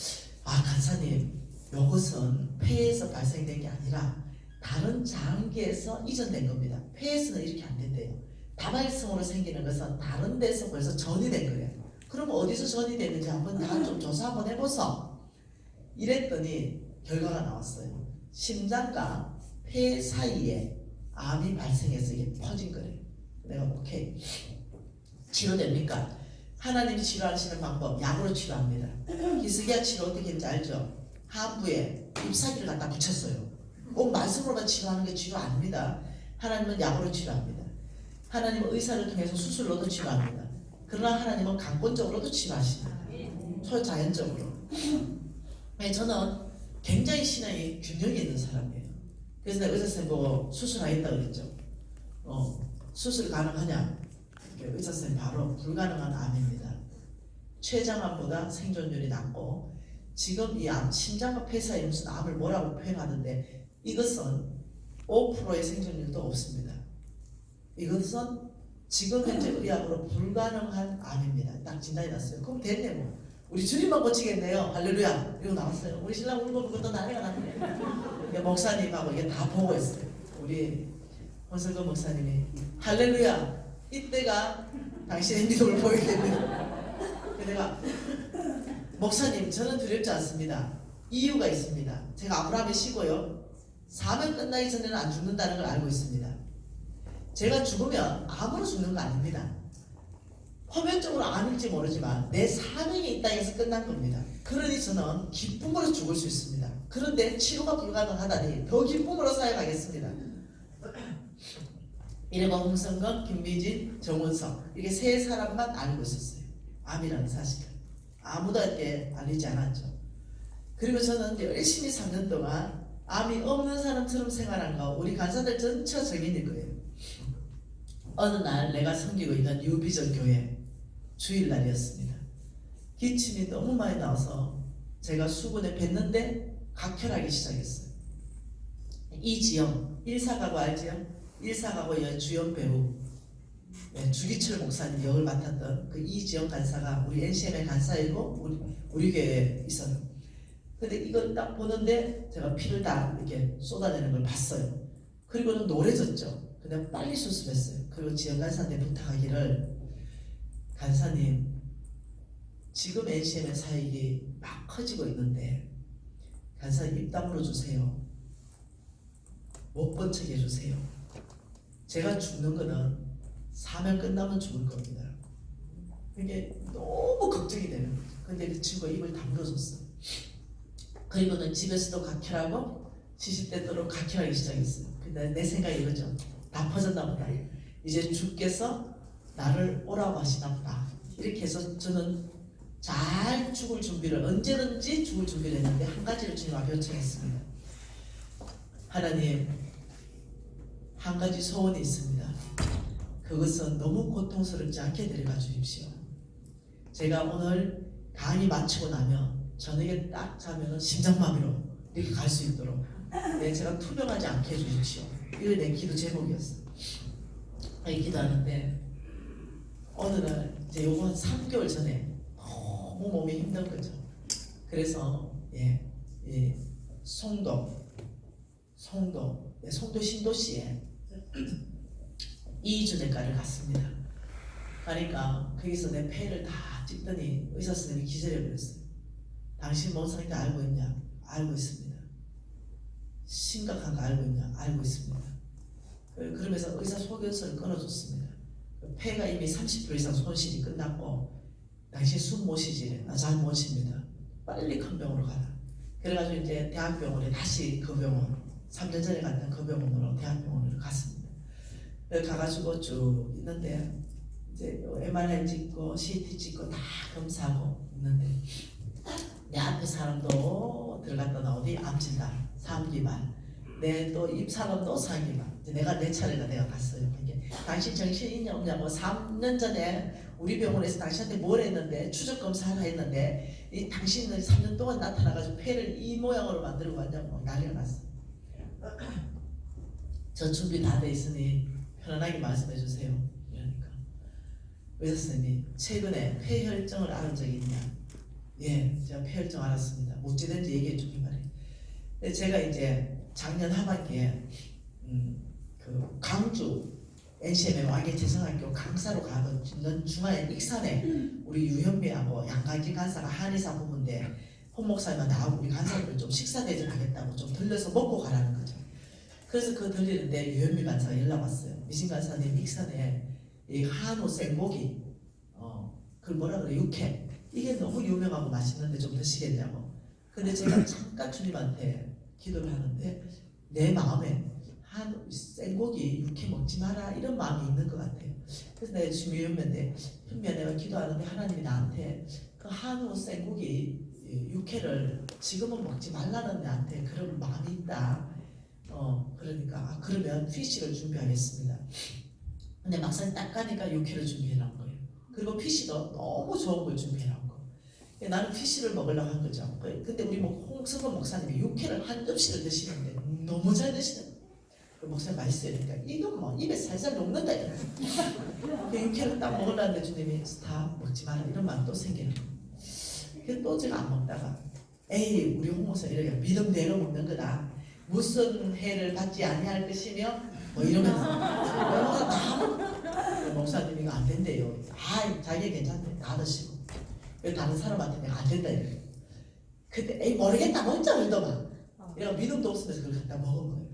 간사님, 이것은 폐에서 발생된 게 아니라 다른 장기에서 이전된 겁니다. 폐에서는 이렇게 안 된대요. 다발성으로 생기는 것은 다른 데서 벌써 전이 된 거래요. 그럼 어디서 전이 됐는지 한번 다 좀 조사 한번 해보소. 이랬더니 결과가 나왔어요. 심장과 폐 사이에 암이 발생해서 이게 퍼진 거래요. 내가 오케이. 치료됩니까? 하나님이 치료하시는 방법 약으로 치료합니다. 기스기야 치료 어떻게 했는지 알죠? 하부에 잎사귀를 갖다 붙였어요. 꼭 말씀으로만 치료하는 게 치료 아닙니다. 하나님은 약으로 치료합니다. 하나님은 의사를 통해서 수술로도 치료합니다. 그러나 하나님은 강권적으로도 치료하십니다. 초자연적으로. 저는 굉장히 신앙이 균형이 있는 사람이에요. 그래서 내가 의사선생님 보고 수술하겠다 그랬죠. 수술 가능하냐? 의사선생님 바로 불가능한 암입니다. 췌장암보다 생존율이 낮고 지금 이 암, 심장과 폐 사이에 무슨 암을 뭐라고 표현하는데 이것은 5%의 생존율도 없습니다. 이것은 지금 현재 의학으로 불가능한 암입니다. 딱 진단이 났어요. 그럼 됐네 뭐. 우리 주님만 고치겠네요. 할렐루야. 이러고 나왔어요. 우리 신랑 울고 또 난리가 났네. 목사님하고 이게 다 보고 있어요. 우리 홍성근 목사님이 할렐루야. 이때가 당신의 믿음을 보이겠네요. 내가 목사님 저는 두렵지 않습니다. 이유가 있습니다. 제가 아브라함의 씨고요. 사명 끝나기 전에는 안 죽는다는 걸 알고 있습니다. 제가 죽으면 암으로 죽는 거 아닙니다. 화면적으로 암일지 모르지만 내 사명이 이 땅에서 끝난 겁니다. 그러니 저는 기쁨으로 죽을 수 있습니다. 그런데 치료가 불가능하다니 더 기쁨으로 사역하겠습니다. 이래가 홍성근, 김미진, 정원석 이렇게 3사람만 알고 있었어요. 암이라는 사실을. 아무도 이렇게 알리지 않았죠. 그리고 저는 열심히 3년 동안 암이 없는 사람처럼 생활한 거 우리 간사들 전체 증인일 거예요. 어느 날 내가 섬기고 있는 뉴비전 교회 주일날이었습니다. 기침이 너무 많이 나와서 제가 수군에 뵀는데 각혈하기 시작했어요. 이지영, 일사가고 알지요? 일사가고의 주연 배우 네, 주기철 목사님 역을 맡았던 그 이지영 간사가 우리 NCM의 간사이고 우리 교회에 있어요. 근데 이걸 딱 보는데 제가 피를 다 이렇게 쏟아내는 걸 봤어요. 그리고는 노래졌죠. 근데 빨리 수습했어요. 그리고 지영 간사한테 부탁하기를, 간사님 지금 NCM의 사역이 막 커지고 있는데 간사님 입 다물어 주세요. 못 본 척 해주세요. 제가 죽는 거는 사명 끝나면 죽을 겁니다. 이게 너무 걱정이 되는 거죠. 근데 그 친구가 입을 다물어줬어. 그리고는 집에서도 각혈하고 70대 때로 각혈하기 시작했어요. 근데 내 생각이 이거죠. 다 퍼졌나 보다. 이제 주께서 나를 오라고 하시나 보다. 이렇게 해서 저는 잘 죽을 준비를, 언제든지 죽을 준비를 했는데 한 가지를 주님 앞에 요청했습니다. 하나님, 한 가지 소원이 있습니다. 그것은 너무 고통스럽지 않게 데려가 주십시오. 제가 오늘 강의 마치고 나면 저녁에 딱 자면은 심장마비로 이렇게 갈 수 있도록 제가 투병하지 않게 해주십시오. 이게 내 기도 제목이었어. 이 기도하는데 어느 날 이제 요거 한 3개월 전에 너무 몸이 힘든 거죠. 그래서 송도 신도시에 이주내과를 갔습니다. 가니까 거기서 내 폐를 다 찍더니 의사 선생님이 기절해 버렸어요. 당신 몸 상태 알고 있냐? 알고 있습니다. 심각한 거 알고 있냐? 알고 있습니다. 그러면서 의사 소견서를 끊어줬습니다. 폐가 이미 30% 이상 손실이 끝났고 당신 숨 못 쉬지? 잘 못 쉽니다. 빨리 큰 병원으로 가라. 그래가지고 이제 대학병원에 다시 그 병원, 3년 전에 갔던 그 병원으로 대학병원으로 갔습니다. 가가지고 쭉 있는데 이제 MRI 찍고 CT 찍고 다 검사하고 있는데 내 앞에 사람도 들어갔다 나오니 암진단, 3기만, 내 또 입사람도 4기만. 내가 내 차례가 내가 갔어요. 이게 당신 정신 있냐 없냐고 3년 전에 우리 병원에서 당신한테 뭘 했는데 추적 검사하라 했는데 이 당신은 3년 동안 나타나가지고 폐를 이 모양으로 만들고 왔냐고 난리가 났어. 저 준비 다 돼 있으니 편안하게 말씀해 주세요. 그러니까 의사 선생님이 최근에 폐혈증을 앓은 적이 있냐? 예, 제가 폐혈증 알았습니다. 어찌된지 얘기해 주기 바래요. 제가 이제 작년 하반기에 그 강주 NCM의 왕계 재성학교 강사로 가던 중간에 익산에 우리 유현미하고 양가기 간사가 한의사 부부인데 홍 목사님한테 나하고 우리 간사들 좀 식사 대접하겠다고 좀 들려서 먹고 가라는 거죠. 그래서 그거 들리는데 유현미 간사가 연락 왔어요. 미신 간사님 익산에 이 한우 생고기 그걸 뭐라 그래, 육회, 이게 너무 유명하고 맛있는데 좀 드시겠냐고. 근데 제가 잠깐 주님한테 기도를 하는데 내 마음에 한우 생고기 육회 먹지 마라 이런 마음이 있는 것 같아요. 그래서 내가 지금 현면에 내가 기도하는데 하나님이 나한테 그 한우 생고기 육회를 지금은 먹지 말라는 나한테 그런 마음이 있다. 그러니까 그러면 피쉬를 준비하겠습니다. 근데 막상 딱 가니까 육회를 준비해놓은 거예요. 그리고 피쉬도 너무 좋은 걸 준비해놓은 거. 나는 피쉬를 먹으려고 한 거죠. 근데 우리 홍성근 목사님이 육회를 한 접시를 드시는데 너무 잘 드시는 거예요. 그 목사님 맛있어요. 그러니까 이건 뭐 입에 살살 녹는다. 그 육회를 딱 먹으려는데 주님이 다 먹지 마라 이런 마음 또 생기는 거예요. 그래서 또 제가 안 먹다가 에이 우리 홍 목사님 이렇게 믿음대로 먹는 거다. 무슨 해를 받지 아니할 것이며 뭐 이러면서 다 목사님이 이거 안 된대요. 자기 괜찮대. 다 드시고 다른 사람한테 내가 안 된다 이래. 근데 에이 모르겠다 먹자 그러더만. 내가 믿음도 없으면서 그걸 갖다 먹은 거예요.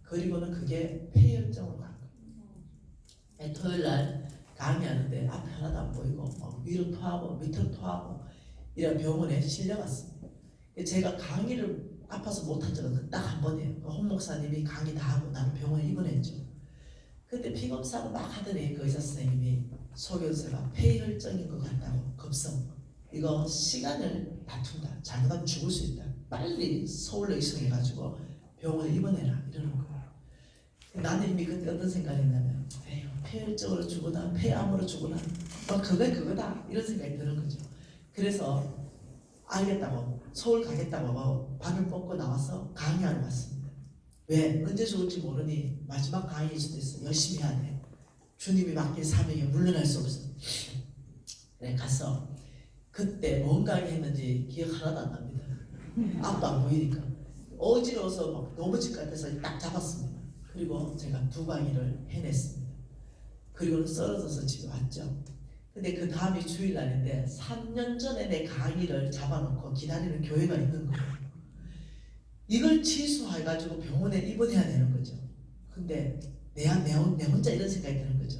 그리고는 그게 폐혈증으로 간 거예요. 토요일 날 강의하는데 앞에 하나도 안 보이고 위로 토하고 밑으로 토하고 이런 병원에 실려갔습니다. 제가 강의를 아파서 못한 적은 딱 한 번이에요. 홍 목사님이 강의 다 하고 나는 병원에 입원했죠. 그때 피검사를 막 하더니 그 의사 선생님이 소견서가 폐혈증인 것 같다고 급성. 이거 시간을 다툰다. 잘못하면 죽을 수 있다. 빨리 서울로 이송해가지고 병원에 입원해라 이러는 거예요. 나는 이미 그때 어떤 생각이 했냐면 에휴 폐혈증으로 죽으나 폐암으로 죽으나 그게 그거다 이런 생각이 드는 거죠. 그래서 알겠다고 서울 가겠다고 밥을 먹고 나와서 강의하러 왔습니다. 왜? 언제 죽을지 모르니 마지막 강의일 수도 있어. 열심히 해야 돼. 주님이 맡긴 사명에 물러날 수 없어. 그래 가서 그때 뭔가 했는지 기억 하나도 안 납니다. 앞도 안 보이니까 어지러워서 막 넘어질 것 같아서 딱 잡았습니다. 그리고 제가 두 강의를 해냈습니다. 그리고는 쓰러져서 집에 왔죠. 근데 그 다음이 주일날인데 3년 전에 내 강의를 잡아놓고 기다리는 교회가 있는 거예요. 이걸 취소해가지고 병원에 입원해야 되는 거죠. 근데 내 혼자 이런 생각이 드는 거죠.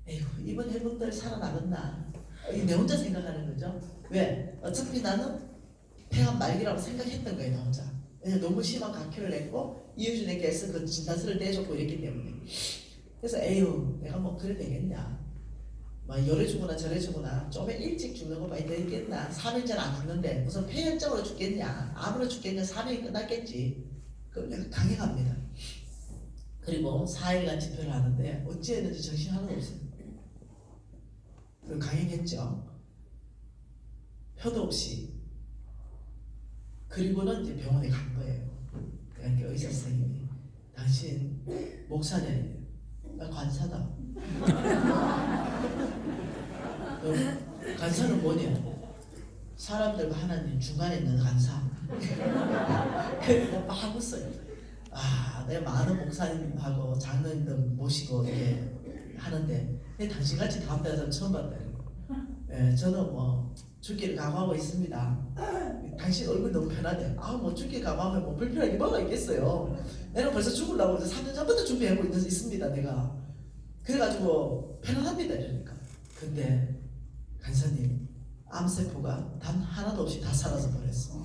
에휴, 이번 해병들 살아나겠나? 내 혼자 생각하는 거죠. 왜? 어차피 나는 폐암 말기라고 생각했던 거예요, 나 혼자. 왜냐면 너무 심한 각혈을 냈고 이효준에게서 그 진단서를 떼줬고 이랬기 때문에. 그래서 에휴, 내가 뭐 그래 되겠냐? 막 열에 죽거나 절에 죽거나 좀 일찍 죽는 거 많이 되겠나? 3일 전 안 죽는데 무슨 폐혈증으로 죽겠냐? 암으로 죽겠냐? 3일이 끝났겠지. 그럼 내가 강행합니다. 그리고 4일간 집회를 하는데 어찌했는지 정신 하나도 없어요. 그걸 강행했죠. 표도 없이. 그리고는 이제 병원에 간 거예요. 그러니까 의사 선생님이 당신 목사냐? 나 관사다. 간사는 뭐냐? 사람들과 하나님 중간에 있는 간사. 그래서 막 웃어요. 아, 내가 많은 목사님하고 장로님들 모시고 이렇게 하는데 당신같이 답답한 사람 처음 봤다. 예, 저는 뭐 죽기를 각오하고 있습니다. 당신 얼굴 너무 편하네. 뭐 죽기를 각오하면 뭐 불편한 게 뭐가 있겠어요. 내가 벌써 죽으려고 3년 전부터 준비하고 있습니다. 내가. 그래가지고 편안합니다. 이러니까. 근데 간사님 암세포가 단 하나도 없이 다 사라져 버렸어.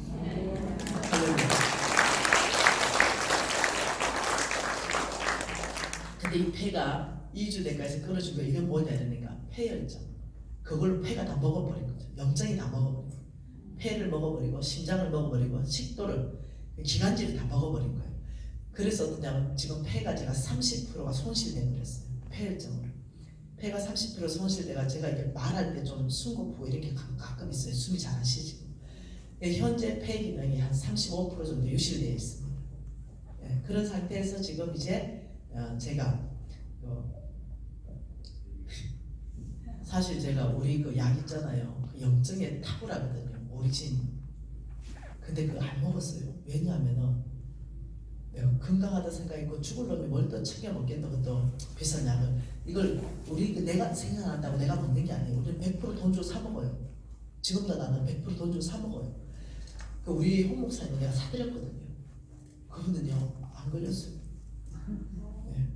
근데 이 폐가 2주 내까지 끊어준 거 이게 뭐냐 이러니까 폐혈증. 그걸 폐가 다 먹어버린 거죠. 염증이 다 먹어버리고 폐를 먹어버리고 심장을 먹어버리고 식도를 기관지를 다 먹어버린 거예요. 그래서 어떠냐면 지금 폐가 제가 30%가 손실돼 버렸어요. 폐혈증으로. 폐가 30% 손실돼가 제가 이렇게 말할 때 좀 숨고프고 이렇게 가끔 있어요. 숨이 잘 안 쉬지고. 현재 폐 기능이 한 35% 정도 유실되어 있습니다. 예, 그런 상태에서 지금 이제 제가 사실 제가 우리 그 약 있잖아요. 그 염증의 타브라거든요. 오리진. 근데 그거 안 먹었어요. 왜냐하면은 내가 건강하다 생각했고 죽을 놈이 뭘 또 챙겨 먹겠다. 그것도 비싼 약을. 이걸 내가 생각한다고 내가 먹는 게 아니에요. 우리는 100% 돈 주고 사 먹어요. 지금도 나는 100% 돈 주고 사 먹어요. 그 우리 홍 목사님 내가 사드렸거든요. 그분은요 안 걸렸어요. 네.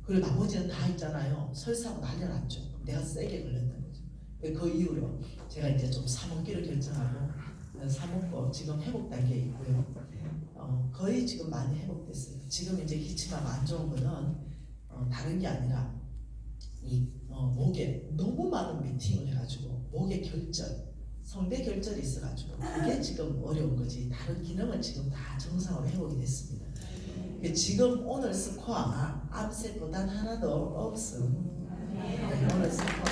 그리고 나머지는 다 있잖아요. 설사하고 난리 났죠. 내가 세게 걸렸다는 거죠. 그 이후로 제가 이제 좀 사먹기를 결정하고 사먹고 지금 회복 단계에 있고요. 거의 지금 많이 회복됐어요. 지금 이제 기침하고 안 좋은 거는 다른 게 아니라 이 목에 너무 많은 미팅을 해가지고 목에 결절, 성대 결절이 있어가지고 그게 지금 어려운 거지. 다른 기능은 지금 다 정상으로 회복이 됐습니다. 지금 오늘 스코어 암세포단 하나도 없음. 네, 오늘 스코어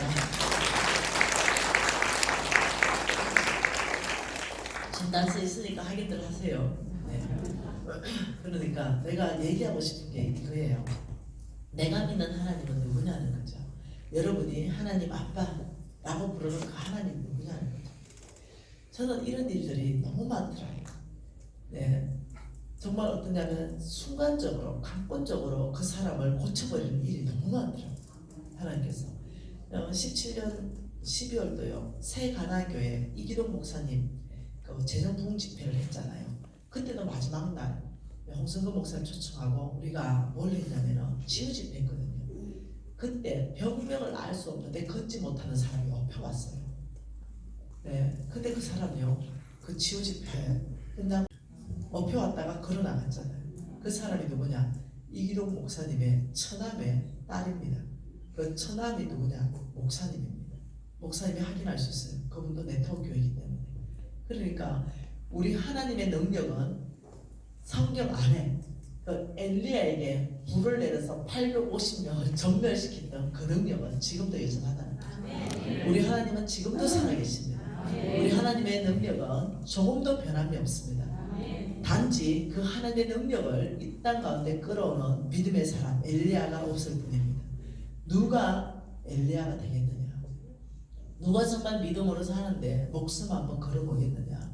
진단서 있으니까 확인들 하세요. 네. 그러니까 내가 얘기하고 싶은 게 이거예요. 내가 믿는 하나님은 누구냐는 거죠. 여러분이 하나님 아빠라고 부르는 그 하나님 누구냐는 거죠. 저는 이런 일들이 너무 많더라고요. 네. 정말 어떠냐면 순간적으로 강권적으로 그 사람을 고쳐버리는 일이 너무 많더라고요. 하나님께서 17년 12월도요 새 가나교회 이기동 목사님 그 재정부흥 집회를 했잖아요. 그때도 마지막 날 홍성근 목사를 초청하고 우리가 뭘 했냐면 치유 집회 했거든요. 그때 병명을 알 수 없는데 걷지 못하는 사람이 엎혀왔어요. 네, 근데 그 사람이요 그 치유 집회 끝나고 엎혀왔다가 걸어나갔잖아요. 그 사람이 누구냐? 이기동 목사님의 처남의 딸입니다. 그 처남이 누구냐? 목사님입니다. 목사님이 확인할 수 있어요. 그분도 네트워크 교회이기 때문에. 그러니까 우리 하나님의 능력은 성경 안에 그 엘리야에게 불을 내려서 850명을 전멸시켰던 그 능력은 지금도 여전하다는 거죠. 우리 하나님은 지금도 살아계십니다. 우리 하나님의 능력은 조금도 변함이 없습니다. 단지 그 하나님의 능력을 이 땅 가운데 끌어오는 믿음의 사람 엘리야가 없을 뿐입니다. 누가 엘리야가 되겠느냐? 누가 정말 믿음으로 사는데 목숨 한번 걸어보겠느냐?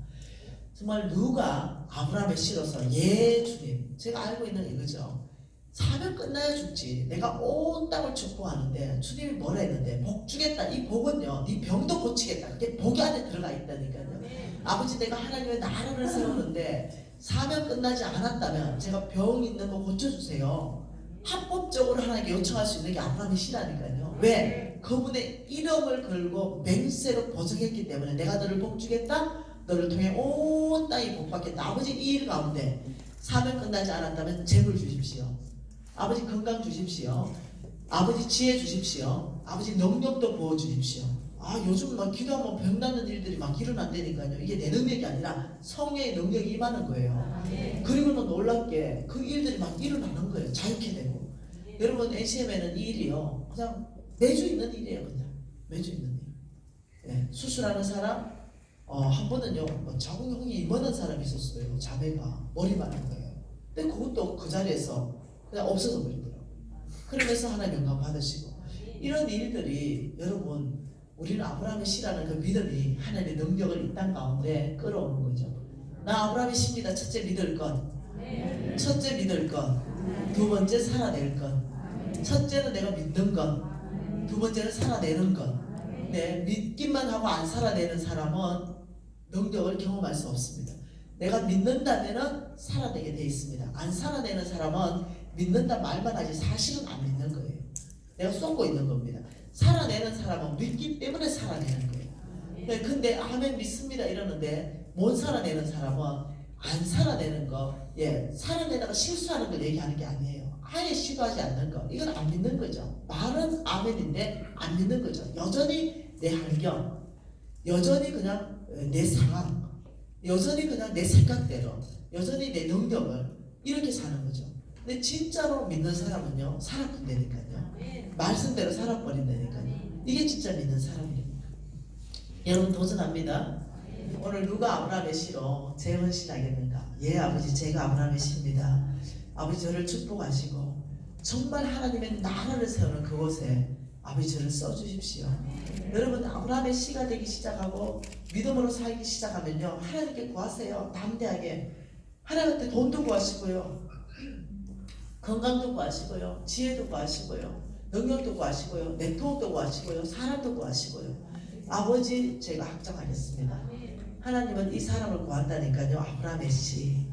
정말 누가 아브라함의 씨로서 예 주님, 제가 알고 있는 이거죠. 사면 끝나야 죽지. 내가 온 땅을 축복하는데 주님이 뭐라 했는데 복 주겠다. 이 복은요, 네 병도 고치겠다. 그게 복이 안에 들어가 있다니까요. 아버지, 내가 하나님의 나라를 세우는데 사면 끝나지 않았다면 제가 병 있는 거 고쳐주세요. 합법적으로 하나님께 요청할 수 있는 게 아브라함의 씨라니까요. 왜? 그분의 이름을 걸고 맹세로 보증했기 때문에 내가 너를 복 주겠다. 너를 통해 온 땅이 복받겠다. 아버지, 이 일 가운데 사면 끝나지 않았다면 재물 주십시오. 아버지, 건강 주십시오. 아버지, 지혜 주십시오. 아버지, 능력도 부어주십시오. 요즘 막 기도하면 병 낫는 일들이 막 일어난다니까요. 이게 내 능력이 아니라 성령의 능력이 임하는 거예요. 그리고는 놀랍게 그 일들이 막 일어나는 거예요. 자유케 되고. 여러분, NCM에는 이 일이요, 그냥 매주 있는 일이에요. 그냥 매주 있는 일. 예, 수술하는 사람, 한 번은요, 자궁형이 임하는 사람이 있었어요. 자매가 머리만 한 거예요. 근데 그것도 그 자리에서 그냥 없어져 버리더라고요. 그러면서 하나님 영광 받으시고, 이런 일들이 여러분, 우리는 아브라함의 씨라는 그 믿음이 하나님의 능력을 이 땅 가운데 끌어오는 거죠. 나 아브라함의 씨입니다. 첫째 믿을 것, 첫째 믿을 것, 두 번째 살아낼 것. 첫째는 내가 믿는 것, 두 번째는 살아내는 것. 네, 믿기만 하고 안 살아내는 사람은 능력을 경험할 수 없습니다. 내가 믿는다면은 살아내게 돼 있습니다. 안 살아내는 사람은 믿는다 말만 하지 사실은 안 믿는 거예요. 내가 쏟고 있는 겁니다. 살아내는 사람은 믿기 때문에 살아내는 거예요. 네, 근데 아멘 믿습니다 이러는데 못 살아내는 사람은 안 살아내는 거, 살아내다가 실수하는 걸 얘기하는 게 아니에요. 아예 시도하지 않는 거, 이건 안 믿는 거죠. 말은 아멘인데 안 믿는 거죠. 여전히 내 환경, 여전히 그냥 내 상황, 여전히 그냥 내 생각대로, 여전히 내 능력을 이렇게 사는 거죠. 근데 진짜로 믿는 사람은요, 살아본다니까요. 말씀대로 살아버린다니까요. 이게 진짜 믿는 사람입니다. 여러분, 도전합니다. 오늘 누가 아브라함의 씨로 재헌신하겠는가? 예, 아버지, 제가 아브라함의 씨입니다. 아버지, 저를 축복하시고 정말 하나님의 나라를 세우는 그곳에 아버지, 저를 써주십시오. 여러분, 아브라함의 씨가 되기 시작하고 믿음으로 살기 시작하면요, 하나님께 구하세요. 담대하게. 하나님한테 돈도 구하시고요, 건강도 구하시고요, 지혜도 구하시고요, 능력도 구하시고요, 네트워크도 구하시고요, 사람도 구하시고요. 아버지, 제가 확정하겠습니다. 하나님은 이 사람을 구한다니까요. 아브라함의 씨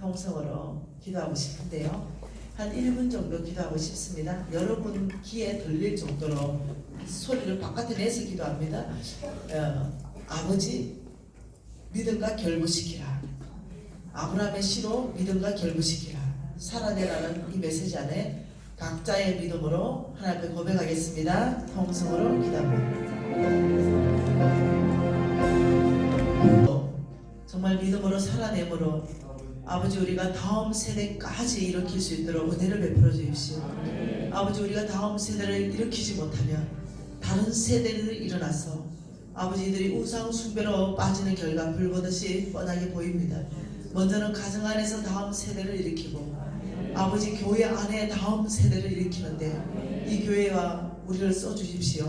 통성으로 기도하고 싶은데요, 한 1분 정도 기도하고 싶습니다. 여러분 귀에 들릴 정도로 소리를 바깥에 내서 기도합니다. 아버지, 믿음과 결부시키라. 아브라함의 씨로 믿음과 결부시키라. 살아내라는 이 메시지 안에 각자의 믿음으로 하나님 앞에 고백하겠습니다. 통성으로 기도합니다. 정말 믿음으로 살아내므로 아버지, 우리가 다음 세대까지 일으킬 수 있도록 은혜를 베풀어 주십시오. 아버지, 우리가 다음 세대를 일으키지 못하면 다른 세대들이 일어나서 아버지들이 우상 숭배로 빠지는 결과 불보듯이 뻔하게 보입니다. 먼저는 가정 안에서 다음 세대를 일으키고 아버지, 교회 안에 다음 세대를 일으키는데 이 교회와 우리를 써주십시오.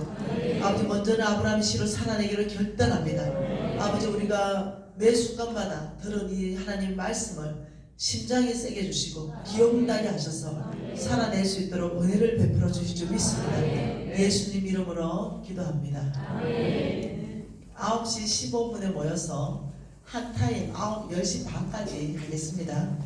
아버지, 먼저는 아브라함의 씨로 살아내기를 결단합니다. 아버지, 우리가 매 순간마다 들은 이 하나님 말씀을 심장에 새겨 주시고 기억나게 하셔서 살아낼 수 있도록 은혜를 베풀어 주실 줄 믿습니다. 예수님 이름으로 기도합니다. 9시 15분에 모여서 한 타임 10시 반까지 하겠습니다.